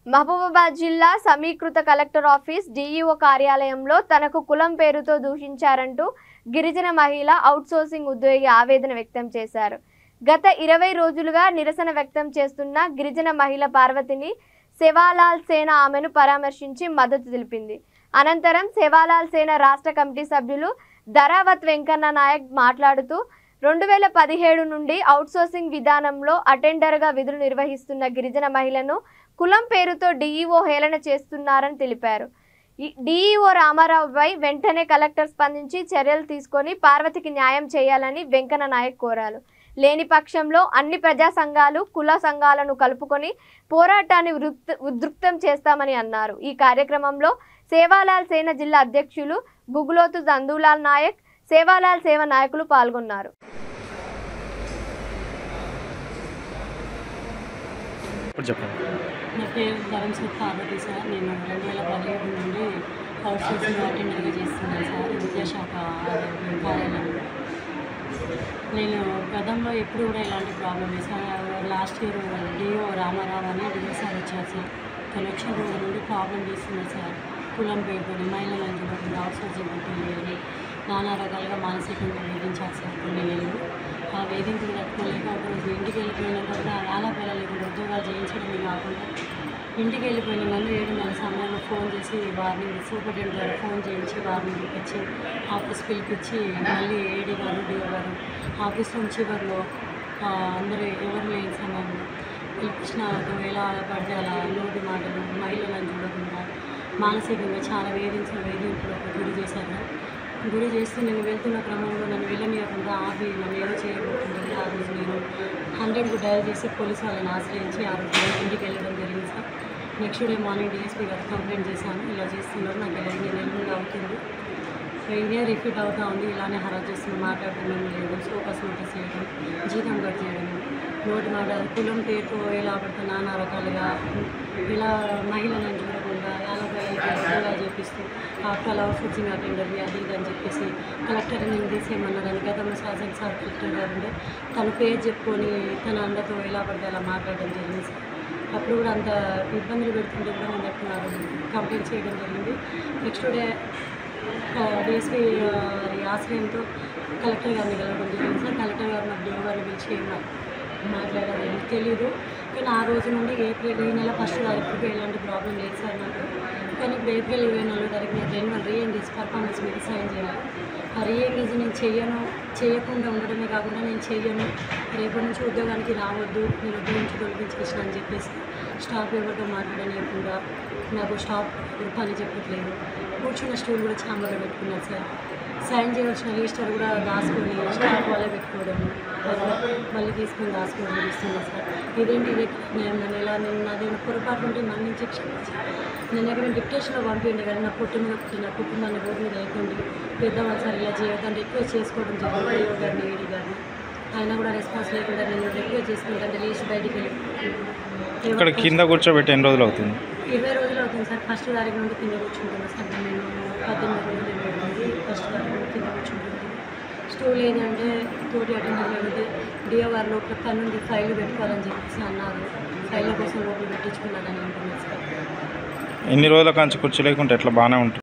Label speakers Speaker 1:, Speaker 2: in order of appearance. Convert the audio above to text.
Speaker 1: మహబూబాబాద్ జిల్లా సమీకృత collector office DEO కార్యాలయంలో తనకు కులం పేరుతో దూషించారంటూ గిరిజన మహిళ అవుట్సోర్సింగ్ ఉద్యోగి ఆవేదన వ్యక్తం చేశారు. గత 20 రోజులుగా నిరసన వ్యక్తం చేస్తున్న గిరిజన మహిళ పార్వతిని సేవాలాల్ సేన ఆమెను పరామర్శించి మద్దతు తెలిపింది. అనంతరం సేవాలాల్ సేన రాష్ట్ర కమిటీ సభ్యులు ధరావత్ వెంకన్న నాయక్ మాట్లాడుతూ 2017 నుండి అవుట్సోర్సింగ్ విధానంలో అటెండర్గా విధులు నిర్వహిస్తున్న గిరిజన మహిళను కులం పేరుతో డీఈఓ హేళన చేస్తున్నారని తెలిపారు. డీఈఓ రామారావుపై వెంటనే కలెక్టర్ స్పందించి చర్యలు తీసుకొని పార్వతికి న్యాయం చేయాలని వెంకన్న నాయక్ కోరారు. లేని పక్షంలో అన్ని ప్రజా సంఘాలు కుల సంఘాలను కలుపుకొని పోరాటాన్ని ఉధృతం చేస్తామని అన్నారు. ఈ కార్యక్రమంలో సేవాలాల్ సేన జిల్లా అధ్యక్షులు గుగులోతు దందులాల్ నాయక్, సేవాలాల్ సేవ నాయకులు పాల్గొన్నారు.
Speaker 2: నా పేరు ధరంశెట్టి పార్వతి సార్. నేను 2017 నుండి అవుట్సోర్సింగ్ అటెండర్గా చేస్తున్నాను సార్, విద్యాశాఖ కార్యాలయంలో. నేను గతంలో ఎప్పుడు కూడా ఇలాంటి ప్రాబ్లం లేదు sir. Last year DO Ramarao అని డిఓ సార్ వచ్చారు సార్. ఎలక్షన్ రోజు నుండి ప్రాబ్లం తీస్తున్నారు సార్. కులం పేరుకొని మహిళలను చూడకుండా అవుట్సోర్సింగ్ పెట్టింది, నానా రకాలుగా మానసికంగా వేధించారు సార్. కొన్ని నెలలు ఆ వేధింపులు తట్టుకోలేక ఒకరోజు ఇంటికి వెళ్ళిపోయినాక కూడా ఆలాపేలా లేకుండా ఉద్యోగాలు చేయించడమే కాకుండా ఇంటికి వెళ్ళిపోయిన నన్ను 7:30 సమయంలో ఫోన్ చేసి వారిని సూపరింటెండెంట్ గారు ఫోన్ చేయించి వారిని పిలిపించి ఆఫీస్ పిలిపించి మళ్ళీ ఏడీ గారు డిఓ గారు ఆఫీస్ నుంచి చివరిలో అందరూ ఎవరు లేని సమయంలో పిలిపించిన ఎలా పడితే అలా నోటి మాటలు మహిళలను చూడకుండా మానసికంగా చాలా వేధింపులకు గురి చేశారు. గురి చేస్తూ నేను వెళ్తున్న క్రమంలో నన్ను వెళ్ళనీయకుండా ఆపి నన్ను ఏదో చేయబోతుంటుంది. ఆ రోజు నేను 100కు డయల్ చేసి పోలీసు వాళ్ళని ఆశ్రయించి ఆ రోజు ఇంటికి వెళ్ళడం జరిగింది sir. Next day morning DSP గారు కంప్లైంట్ చేశాను, ఇలా చేస్తున్నారు, నాకు ఇలా 2 నెలలు అవుతుంది, ఇదే రిపీట్ అవుతూ ఉంది, ఇలానే హరాజ్ చేస్తున్నాం, మాట్లాడుతున్నాం లేదు, ఫోకస్ నోటీస్ చేయడం, జీతం కట్ చేయడం, నోటి మాట కులం పేరుతో ఎలా పడితే నానా రకాలుగా ఇలా మహిళలను చూడకుండా ఎలా చేపిస్తూ ఆఫ్టర్ అవుట్సోర్సింగ్ అటెండర్ అది ఇది అని చెప్పేసి కలెక్టర్ నేను తీసేయమన్నారని గతంలో శాసన సార్ కలెక్టర్ గారు ఉండే తన పేరు చెప్పుకొని తన అందరితో ఎలా పడితే అలా మాట్లాడడం జరిగింది సార్. అప్పుడు కూడా అంత ఇబ్బందులు పెడుతుంటే కూడా నేను కంప్లైంట్ చేయడం జరిగింది. నెక్స్ట్ డే డిఎస్పీ ఆశ్రయంతో కలెక్టర్ గారిని కలవడం జరిగింది సార్. కలెక్టర్ గారు నాకు డిఓ గారిని పిలిచి మాట్లాడాలని తెలీదు, కానీ ఆ రోజు నుండి ఏప్రిల్ ఈ నెల 1వ తారీఖుకి ఎలాంటి ప్రాబ్లం లేదు సార్ నాకు. కానీ ఇప్పుడు ఏప్రిల్ 24వ తారీఖు నాకు రెన్యువల్ రీఎంగేజ్ పర్ఫార్మెన్స్ మీద సైన్ చేయాలి. ఆ రీఎంగేజ్ నేను చేయకుండా ఉండడమే కాకుండా నేను చెయ్యను, రేపటి నుంచి ఉద్యోగానికి రావద్దు, నేను ఉద్యోగం నుంచి తొలగించేసిన అని చెప్పేసి స్టాఫ్ ఎవరితో మాట్లాడలేకుండా నాకు స్టాఫ్ పని చెప్పట్లేదు. కూర్చున్న స్టూల్ కూడా చాంబర్లో పెట్టుకున్నారు సార్. సైన్ చేయవలసిన రిజిస్టర్ కూడా దాచుకొని స్టాఫ్ వాళ్ళే పెట్టుకోవడము, మళ్ళీ తీసుకొని దాచుకోవడం ఇస్తున్నారు సార్. ఇదేంటి నేను ఇలా నాది పొరపాటు ఉంటే మన్నించి క్షమించి నేను ఎక్కడ డిప్టేషన్లో పంపించండి, కానీ నా పుట్టిన కుటుంబాన్ని రోడ్డు మీద వేయకండి, పెద్దవాళ్ళు సార్ ఇలా చేయొద్దంటే రిక్వెస్ట్ చేసుకోవడం జరిగింది డిఓ గారిని ఏడీ గారిని. ఆయన కూడా రెస్పాన్స్ లేకుండా నేను రిక్వెస్ట్ చేసుకుంటే లేచి బయటికి వెళ్ళి
Speaker 3: ఇక్కడ కింద కూర్చోబెట్టి ఎన్ని రోజులు అవుతుంది?
Speaker 2: 20 రోజులు అవుతుంది సార్. 1వ తారీఖు నుండి కింద కూర్చుంటున్నాను సార్. నేను 18 రోజులు నుండి 1వ తారీఖు నుండి కింద కూర్చుంటున్నాను. స్టూల్ ఏంటంటే తోటి అటెండర్ వెళ్తే డిఓ గారు లోపల పని నుండి ఫైల్ పెట్టుకోవాలని చెప్పేసి అన్నారు. ఫైళ్ళ కోసం లోపల పెట్టించుకున్నారని అంటున్నారు సార్.
Speaker 3: ఎన్ని రోజుల కంచి కూర్చోలేకుంటే ఎట్లా బాగానే ఉంటుంది?